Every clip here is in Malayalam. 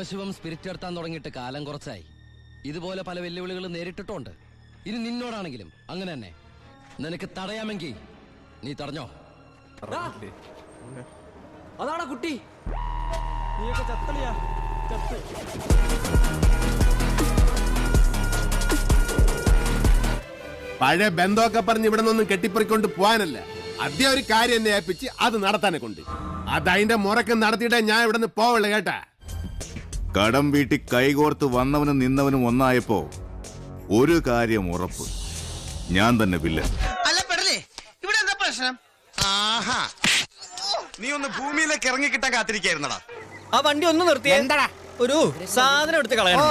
പരമശിവം സ്പിരിറ്റ് എടുത്താൻ തുടങ്ങിയിട്ട് കാലം കുറച്ചായി. ഇതുപോലെ പല വെല്ലുവിളികൾ നേരിട്ടിട്ടുണ്ട്. ഇനി നിന്നോടാണെങ്കിലും അങ്ങനെ തന്നെ. നിനക്ക് തടയാമെങ്കിൽ നീ തടഞ്ഞോ. അതാണ് കുട്ടി. നീയൊക്കെ ചത്തളിയാ, ചത്ത്. പഴയ ബന്ധമൊക്കെ പറഞ്ഞ് ഇവിടെ നിന്നൊന്നും കെട്ടിപ്പറിക്കൊണ്ട് പോകാനല്ല, ആദ്യം ഒരു കാര്യം എന്നെ ഏൽപ്പിച്ച് അത് നടത്താനെ കൊണ്ട്. അതതിന്റെ മുറക്ക് നടത്തിയിട്ടേ ഞാൻ ഇവിടെ നിന്ന് പോവുള്ളൂ കേട്ടാ. കടം വീട്ടി കൈകോർത്ത് വന്നവനും നിന്നവനും ഒന്നായപ്പോ ഒരു കാര്യം ഉറപ്പ്, ഞാൻ തന്നെ വില്ലൻ. അല്ല പെടലേ, ഇവിടെ എന്താ പ്രശ്നം? ആഹാ, നീ ഒന്ന് ഭൂമിയിലേക്ക് ഇറങ്ങി കിട്ടാൻ കാത്തിരിക്കായിരുന്നടാ. ആ വണ്ടി ഒന്ന് നിർത്തിയേ. എന്താടാ? ഒരു സാധനം എടുത്ത് കളയണം.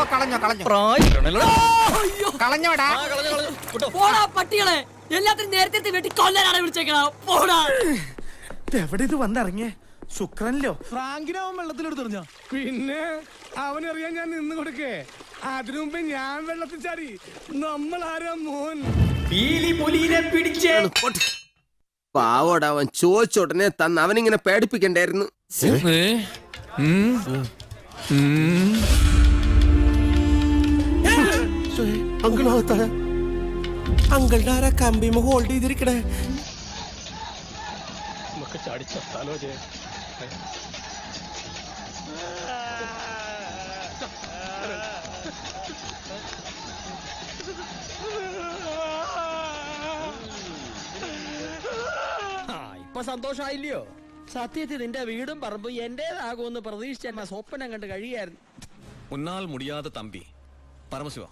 പട്ടികളെ എല്ലാത്തിനും നേരത്തെ വെട്ടി കൊല്ലാനാണ് വിളിച്ചേക്കണ. എവിടെ ഇത് വന്നിറങ്ങിയേ? ശുക്രനിലോ? ഫ്രാങ്കിനവൻ വെള്ളത്തിലെടുത്തെറിഞ്ഞോ? പിന്നെ അവനറിയാൻ ഞാൻ നിന്ന് കൊടുക്കേ. അതിനു മുമ്പേ ഞാൻ വെള്ളത്തിൽ ചാടി. നമ്മളാരാ മോൻ? പാവോട് അവൻ ചോദിച്ചോടനെ തന്ന് അവനിങ്ങനെ പേടിപ്പിക്കണ്ടായിരുന്നു. അങ്കിളുടെ ആരാ കമ്പിമ ഹോൾഡ് ചെയ്തിരിക്കണേ? നമുക്ക് ചാടിച്ചാലോ? ഇപ്പൊ സന്തോഷായില്ലയോ? സത്യത്തിൽ നിന്റെ വീടും പറമ്പും എന്റേതാകുമെന്ന് പ്രതീക്ഷിച്ച എന്നെ സ്വപ്നം കണ്ട് കഴിയായിരുന്നു. ഉന്നാൽ മുടിയാതെ തമ്പി പരമശിവ.